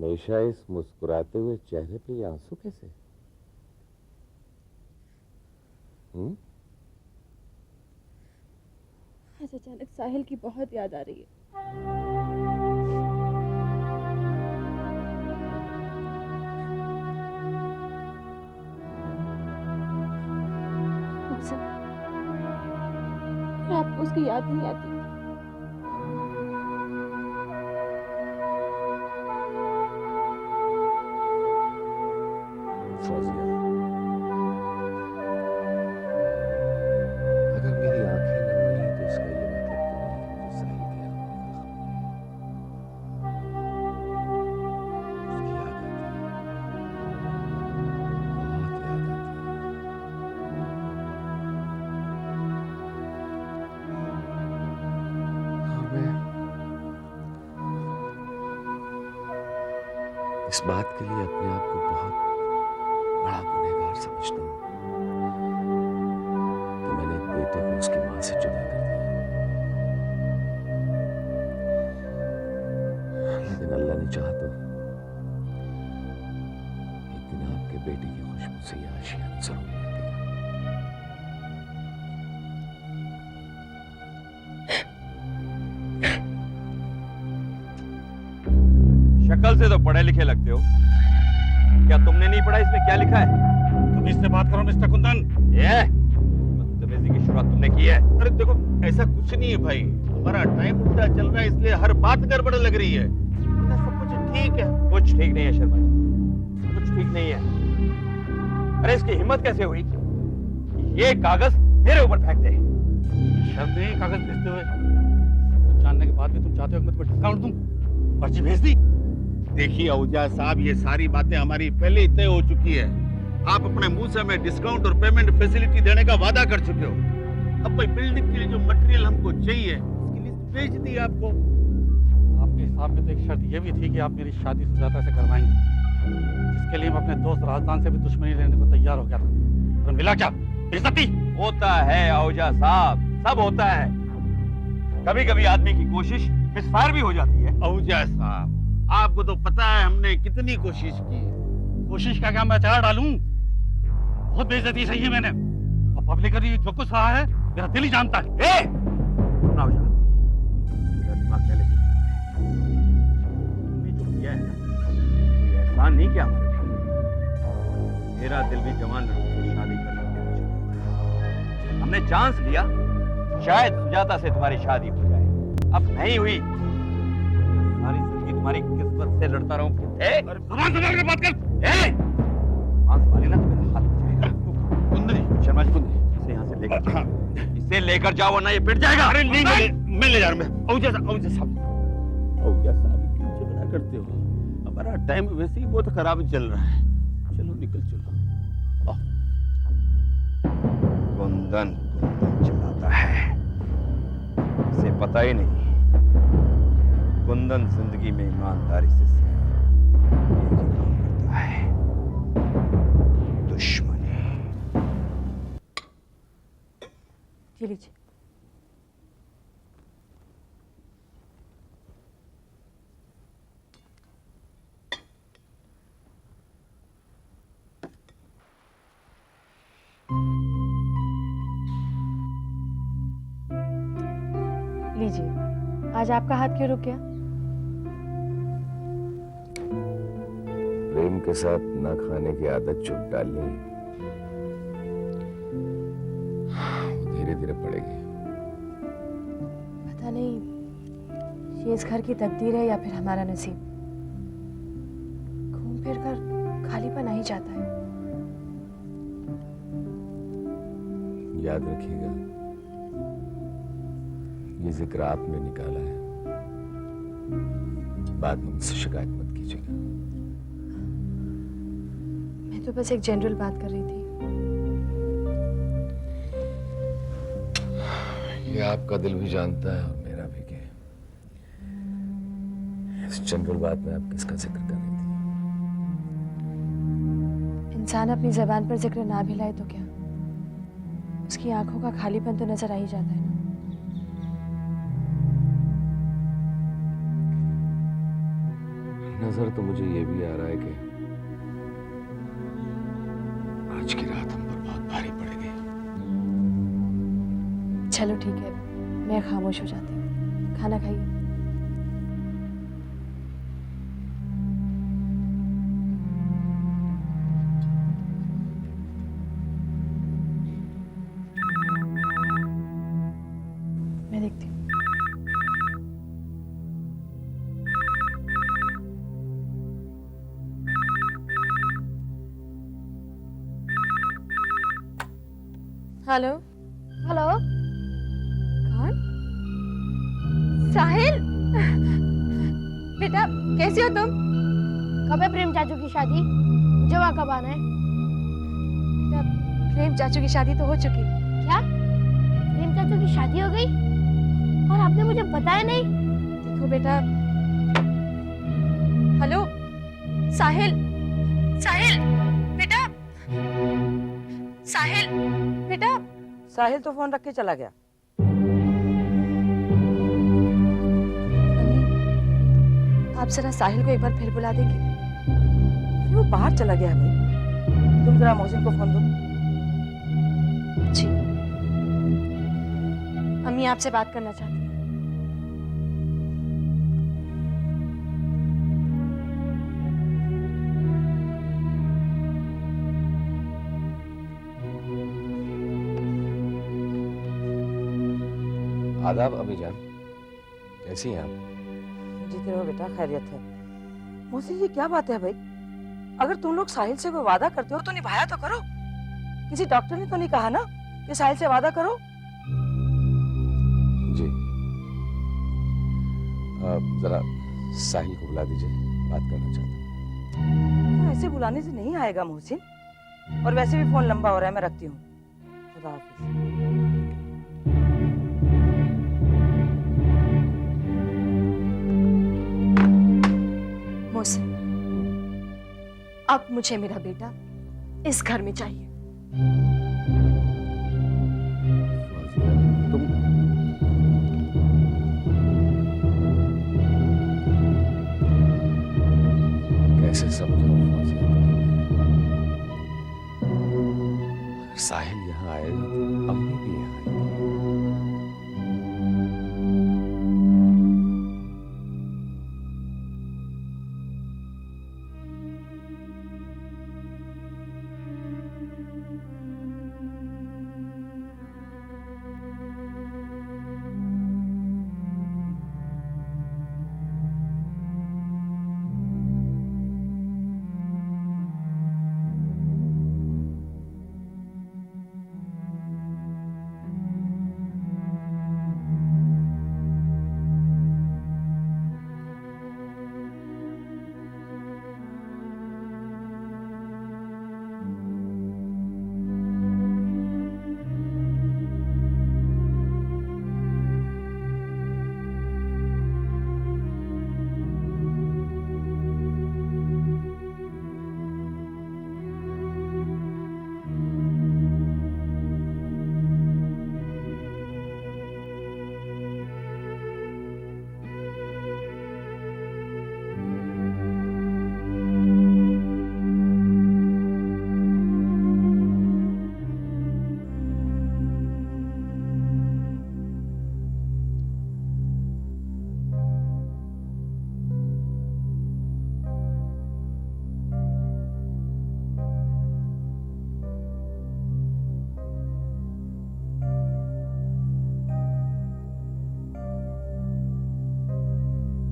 हमेशा इस मुस्कुराते हुए चेहरे पे ये आंसू कैसे? आज अचानक साहिल की बहुत याद आ रही है। आपको उसकी याद नहीं आती? फौजिया, अगर मेरी आंखें नम नहीं तो इसका ये मतलब तो नहीं कि मुझे साहिल के आने का उसकी याद आती है, बहुत याद आती है। और मैं इस बात के लिए अपने आप को बहुत बड़ा गुनहगार समझता हूँ कि मैंने एक बेटे को उसकी मां से जुदा कर दिया। लेकिन अल्लाह ने चाहा तो एक दिन आपके बेटे की खुशबू से यह आशियाना जरूर मिलेगा। शक्ल से तो पढ़े लिखे लगते हो, क्या तुमने नहीं पढ़ा इसमें क्या लिखा है? तुम इससे बात करो मिस्टर कुंदन। ये बदतमीजी की शुरुआत तुमने की है। अरे देखो, ऐसा कुछ नहीं है भाई, हमारा टाइम उल्टा चल रहा है इसलिए हर बात गड़बड़ लग रही है, वरना सब कुछ ठीक है। कुछ ठीक नहीं है शर्मा जी, कुछ ठीक नहीं है। अरे इसकी हिम्मत कैसे हुई ये कागज मेरे ऊपर फेंक दे? शर्म नहीं कागज भेजते हुए? कुछ जानने के बाद भी तुम चाहते हो मैं तुम्हें डिस्काउंट दूं? पर्ची भेज दी। देखिए आहूजा साहब, ये सारी बातें हमारी पहले ही तय हो चुकी है। आप अपने मुंह से हमें डिस्काउंट और पेमेंट फैसिलिटी देने का वादा कर चुके हो। अब भाई बिल्डिंग के लिए जो मटेरियल हमको चाहिए उसकी लिस्ट भेज दी आपको। आपके हिसाब में तो एक शर्त ये भी थी कि आप मेरी शादी सुजाता से करवाएंगे, जिसके लिए मैं अपने दोस्त राजस्थान से भी दुश्मनी लेने को तैयार हो गया था। और मिला क्या? बेइज्जती। होता है आहूजा साहब, सब होता है। कभी कभी आदमी की कोशिश मिसफायर भी हो जाती है। आहूजा साहब, आपको तो पता है हमने कितनी कोशिश की। कोशिश का क्या मैं चार डालूं? बहुत बेइज्जती सही है मैंने, और पब्लिकली जो कुछ रहा है मेरा दिल ही जानता है। सुना आहूजा, मेरा दिमाग पहले से तुमने जो किया है ना, कोई एहसान नहीं किया हमारे ऊपर। मेरा दिल भी जवान लड़की से शादी करने के पीछे था। हमने चांस लिया, शायद सुजाता से तुम्हारी शादी हो जाए। अब नहीं हुई, सारी जिंदगी तुम्हारी किस्मत से लड़ता रहूं। जुबान संभाल के बात कर। जुबान संभाली ना तो मेरा हाथ उठ जाएगा। कुंदनी, शर्मा जी कुंदनी, इसे यहाँ से लेकर जाओ। इसे लेकर जाओ वरना ये पिट जाएगा। अरे नहीं, मैं ले जा रहा हूँ। आहूजा साहब, आहूजा साहब क्यों झगड़ा करते हो? हमारा टाइम वैसे ही बहुत खराब चल रहा है। चलो निकल चलो। कुंदन कुंदन चलाता है, इसे पता ही नहीं कुंदन जिंदगी में ईमानदारी से सिर्फ एक ही काम करता है, दुश्मनी। जी लीजिए। लीजिए। आज आपका हाथ क्यों रुक गया? प्रेम के साथ ना खाने की आदत छुप डालनी धीरे धीरे पड़ेगी। पता नहीं ये इस घर की तकदीर है या फिर हमारा नसीब। घूम फिर कर खालीपन आ ही जाता है। याद रखिएगा, ये जिक्र आपने निकाला है, बाद में मुझसे शिकायत मत कीजिएगा। मैं तो बस एक जनरल बात कर रही थी। ये आपका दिल भी जानता है और मेरा भी कि इस जनरल बात में आप किसका जिक्र कर रही थी। इंसान अपनी जबान पर जिक्र ना भी लाए तो क्या, उसकी आंखों का खालीपन तो नजर आ ही जाता है ना। नजर नजर तो मुझे ये भी आ रहा है कि आज की रात हम पर बहुत भारी पड़ेगी। चलो ठीक है, मैं खामोश हो जाती हूँ। खाना खाइए। मैं देखती हूँ। हेलो। हेलो, कौन? साहिल। बेटा कैसी हो तुम? कब है प्रेम चाचू की शादी? मुझे वहाँ कब आना है? बेटा प्रेम चाचू की शादी तो हो चुकी। क्या प्रेम चाचू की शादी हो गई और आपने मुझे बताया नहीं? देखो बेटा। हेलो साहिल। साहिल बेटा। साहिल बेटा। साहिल तो फोन रख के चला गया। अम्मी, आप जरा साहिल को एक बार फिर बुला देंगे? अरे वो बाहर चला गया है भाई। तुम जरा मोहसिन को फोन दो। जी। अम्मी आपसे बात करना चाहती हैं। आदाब अम्मी जान, कैसी हैं आप? जीते रहो बेटा, खैरियत है। मोहसिन ये क्या बात है भाई? अगर तुम लोग साहिल से कोई वादा करते हो तो निभाया तो करो। किसी डॉक्टर ने तो नहीं कहा ना कि साहिल से वादा करो? जी। जरा साहिल को बुला दीजिए, बात करना चाहता हूँ। तो ऐसे बुलाने से नहीं आएगा मोहसिन। और वैसे भी फोन लंबा हो रहा है, मैं रखती हूँ। खुदा हाफिज। मोहसिन, अब मुझे मेरा बेटा इस घर में चाहिए। तुम कैसे समझो फौजिया? अगर साहिल यहाँ आएगा तो अम्मी भी यहाँ आएगी।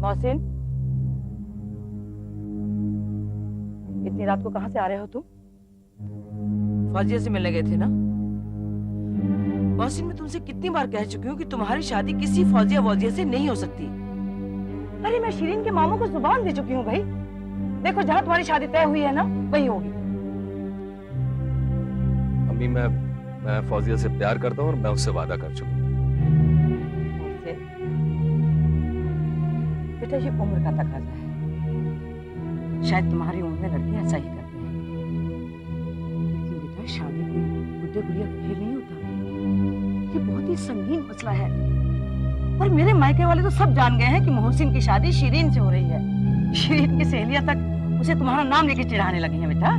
मोहसिन, इतनी रात को कहाँ से आ रहे हो तुम? फौजिया से मिलने गए थे ना? मोहसिन, मैं तुमसे कितनी बार कह चुकी हूँ कि तुम्हारी शादी किसी फौजिया वौजिया से नहीं हो सकती। अरे मैं शिरीन के मामों को जुबान दे चुकी हूँ भाई। देखो जहाँ तुम्हारी शादी तय हुई है ना, वही होगी। अम्मी, मैं फौजिया से प्यार करता हूँ और मैं उससे वादा कर चुका हूँ। बेटा ये उम्र का तकाजा है। शायद तुम्हारी उम्र में लड़के ऐसा ही करते हैं। लेकिन बेटा शादी कोई बुड्ढे बुढ़िया का खेल नहीं होता। ये बहुत ही संगीन मसला है। और मेरे मायके वाले तो सब जान गए हैं कि मोहसिन की शादी शिरीन से हो रही है। शिरीन की सहेलियां तक उसे तुम्हारा नाम लेके चिढ़ाने लगी हैं बेटा।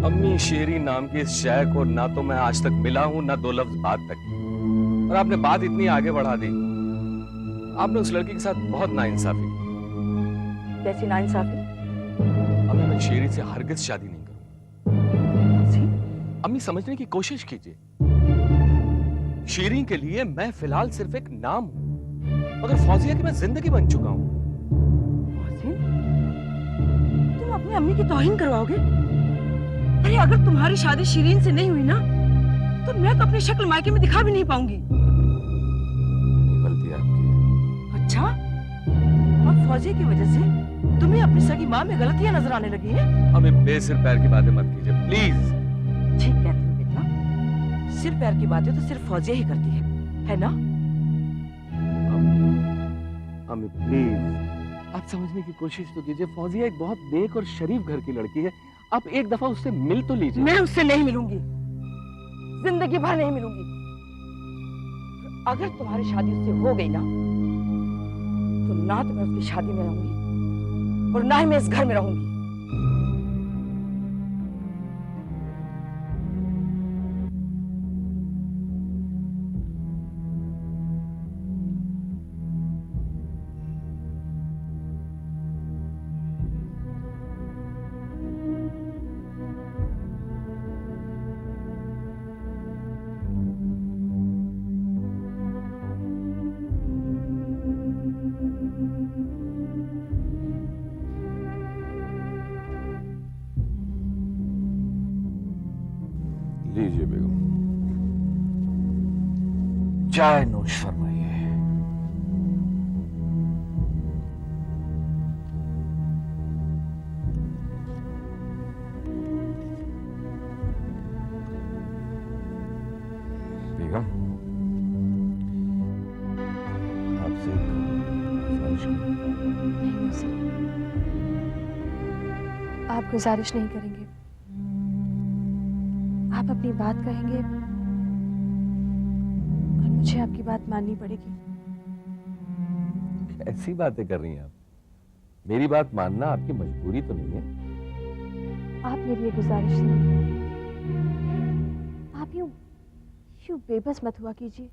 अम्मी, शेरी नाम के इस शय को ना तो मैं आज तक मिला हूं, ना दो लफ्ज बात तक की। और आपने बात इतनी आगे बढ़ा दी। आपने उस लड़की के साथ बहुत नाइंसाफी की। कैसी नाइंसाफी? अम्मी, मैं शेरी से हरगिज शादी नहीं करूंगा। अम्मी, समझने की कोशिश कीजिए। शेरी के लिए मैं फिलहाल सिर्फ एक नाम हूं, मगर फौजिया की मैं जिंदगी बन चुका हूं। तुम अपनी अम्मी की तौहीन करवाओगे? अरे अगर तुम्हारी शादी शिरीन से नहीं हुई ना, तो मैं तो अपनी शक्ल मायके में दिखा भी नहीं पाऊंगी। गलती आपकी है। अच्छा, और फौजी की वजह से तुम्हें अपनी सगी माँ में गलतियां नजर आने लगी हैं? अम्मी, बेसिर पैर की बातें मत कीजिए प्लीज। ठीक कहती हो बेटा, सिर पैर की बातें तो सिर्फ फौजिया ही करती है ना? अम्मी प्लीज, आप समझने की कोशिश तो कीजिए। फौजिया एक बहुत नेक और शरीफ घर की लड़की है। आप एक दफा उससे मिल तो लीजिए। मैं उससे नहीं मिलूंगी, जिंदगी भर नहीं मिलूंगी। अगर तुम्हारी शादी उससे हो गई ना, तो ना तो मैं उसकी शादी में रहूंगी और ना ही मैं इस घर में रहूंगी। लीजिए बेगम, चाय नोश फरमाइए। बेगम, आपसे एक गुजारिश करूं? नहीं मोहसिन, आप गुजारिश नहीं करेंगे, आप अपनी बात कहेंगे और मुझे आपकी बात माननी पड़ेगी। ऐसी बातें कर रही हैं आप? मेरी बात मानना आपकी मजबूरी तो नहीं है। आप मेरी ये गुजारिश सुनिए, आप यूं बेबस मत हुआ कीजिए।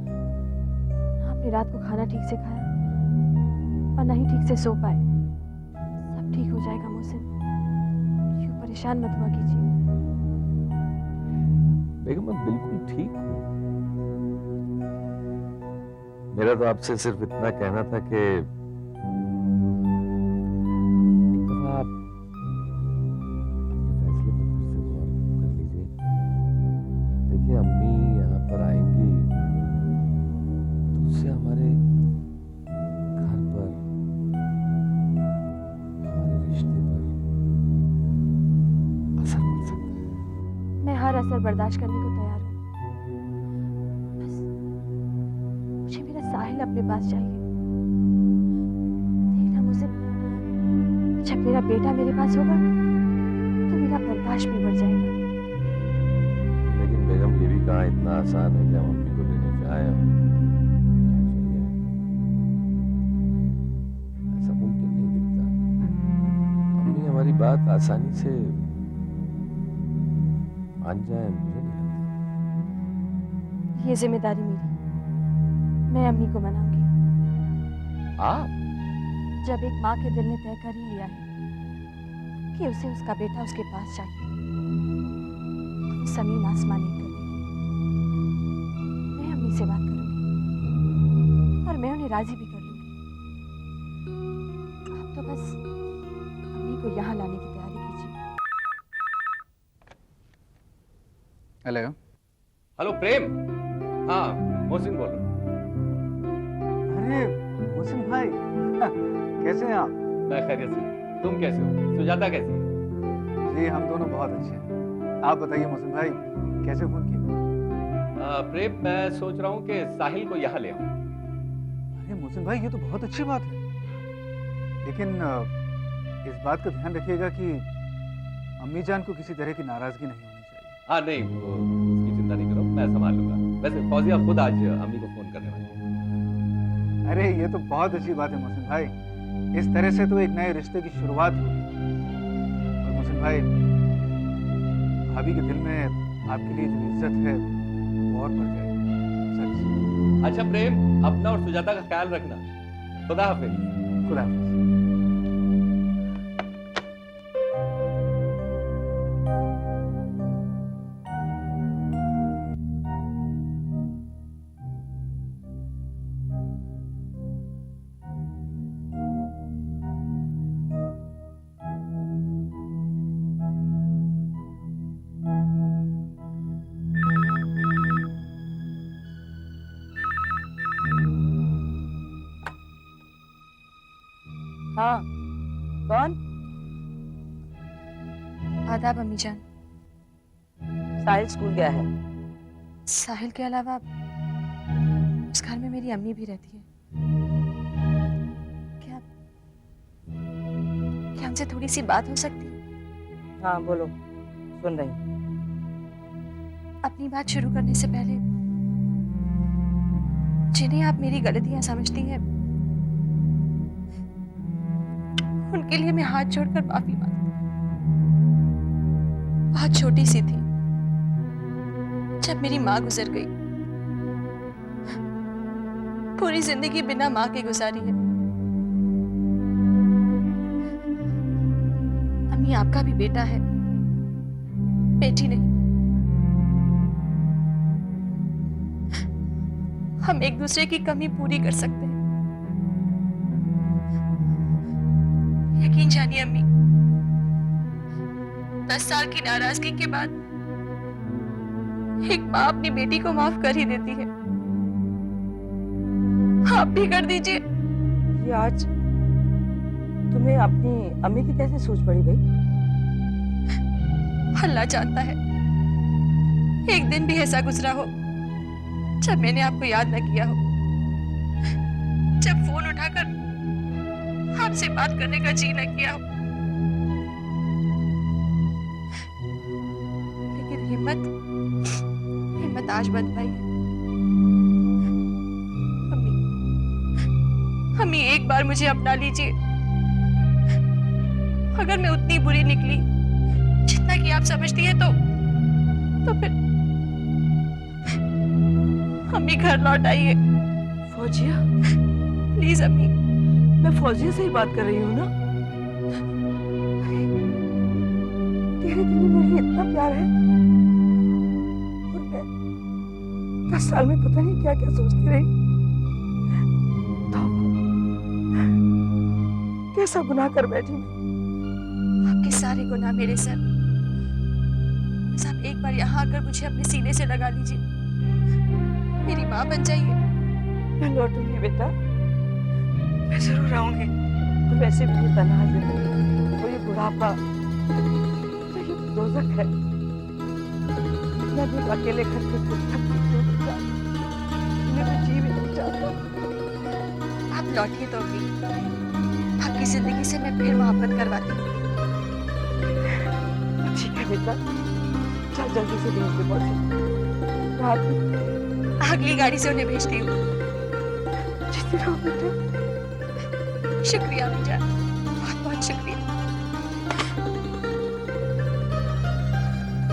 ना आपने रात को खाना ठीक से खाया और ना ही ठीक से सो पाए। सब ठीक हो जाएगा मोहसिन, यूं परेशान मत हुआ कीजिए। बेगम, मैं बिल्कुल ठीक हूँ। मेरा तो आपसे सिर्फ इतना कहना था कि एक दफा आप अपने फैसले पर फिर से गौर कर लीजिए। देखिए, अम्मी यहाँ पर आएंगी तो उससे हमारे घर पर, हमारे रिश्ते पर असर पड़ सकता है। मैं हर असर बर्दाश्त करने को तैयार हूँ, बस मुझे मेरा साहिल अपने पास चाहिए। देखना मुझे, जब मेरा बेटा मेरे पास होगा तो मेरा बर्दाश्त भी बढ़ जाएगा। लेकिन बेगम, ये भी कहाँ इतना आसान है कि हम अम्मी को लेने जाएं और यहाँ चली आएं। ऐसा मुमकिन नहीं दिखता। अम्मी हमारी बात आसानी से मान जाए, मुझे नहीं लगता। ये जिम्मेदारी मेरी, मैं अम्मी को मनाऊंगी। आप? जब एक माँ के दिल ने तय कर ही लिया है कि उसे उसका बेटा उसके पास चाहिए, तो जमीन आसमान एक कर देगी। मैं अम्मी से बात करूंगी और मैं उन्हें राजी भी कर लूंगी। आप तो बस अम्मी को यहाँ लाने की तैयारी कीजिए। हेलो। हेलो प्रेम। हाँ, मोहसिन बोल रहा हूँ। अरे मोहसिन भाई, कैसे हैं आप? मैं खैरियत से हूँ। तुम कैसे हो? सुजाता कैसी है? जी हम दोनों बहुत अच्छे हैं। आप बताइए मोहसिन भाई, कैसे फोन किया? प्रेम, मैं सोच रहा हूँ कि साहिल को यहाँ ले आऊँ। अरे मोहसिन भाई, ये तो बहुत अच्छी बात है, लेकिन इस बात का ध्यान रखिएगा कि अम्मी जान को किसी तरह की नाराजगी नहीं होनी चाहिए। हाँ नहीं, उसकी चिंता नहीं करो, मैं संभाल लूंगा। वैसे फौजिया खुद आज अम्मी को फोन करने वाली है। अरे ये तो बहुत अच्छी बात है मोहसिन भाई, इस तरह से तो एक नए रिश्ते की शुरुआत होगी। और मोहसिन भाई, भाभी के दिल में आपके लिए जो इज्जत है वो और बढ़ जाएगी। सच। अच्छा प्रेम, अपना और सुजाता का ख्याल रखना। खुदा हाफिज। खुदा हाफिज। हाँ, कौन? आदाब अम्मी जान। साहिल स्कूल गया है। साहिल के अलावा उस घर में मेरी अम्मी भी रहती है। क्या क्या हमसे थोड़ी सी बात हो सकती है? हाँ बोलो, सुन रही हूँ। अपनी बात शुरू करने से पहले जिन्हें आप मेरी गलतियां समझती हैं, उनके लिए मैं हाथ जोड़कर माफी मांगती हूँ। बहुत छोटी सी थी जब मेरी माँ गुजर गई। पूरी जिंदगी बिना माँ के गुजारी है। अम्मी, आपका भी बेटा है, बेटी नहीं। हम एक दूसरे की कमी पूरी कर सकते हैं। यकीन जानिए अम्मी, 10 साल की नाराजगी के बाद एक माँ अपनी बेटी को माफ कर ही देती है। आप भी कर दीजिए। ये आज तुम्हें अपनी अम्मी की कैसे सोच पड़ी भाई? अल्लाह जानता है, एक दिन भी ऐसा गुजरा हो जब मैंने आपको याद न किया हो, जब फोन उठाकर आपसे बात करने का जी न किया हो। लेकिन हिम्मत आज बन पाई है। अम्मी, एक बार मुझे अपना लीजिए। अगर मैं उतनी बुरी निकली जितना कि आप समझती है तो फिर अम्मी घर लौट आइए। फौजिया, प्लीज अम्मी। मैं फौजिया से ही बात कर रही हूँ ना। तेरे दिल में मेरे लिए इतना प्यार है और मैं 10 साल में पता नहीं क्या क्या सोचती रही। कैसा गुनाह कर बैठी मैं। आपके सारे गुनाह मेरे सर। बस आप एक बार यहाँ आकर मुझे अपने सीने से लगा लीजिए। मेरी माँ बन जाइए। मैं लौटूंगी बेटा, मैं जरूर आऊंगी। तो वैसे भी ये तन्हा जिंदगी और ये बुढ़ापा तो ये दोज़ख है। मैं भी अकेले घर पे मैं जी भी नहीं चाहता। आप लौटिए तो अम्मी, आपकी जिंदगी से मैं फिर मोहब्बत करवाती हूँ। ठीक है बेटा, चल जल्दी से भेज दे बॉस। रात में अगली गाड़ी से उन्हें भेजती हूँ। जितनी रहो बेटा। शुक्रिया अम्मी जान, बहुत बहुत शुक्रिया।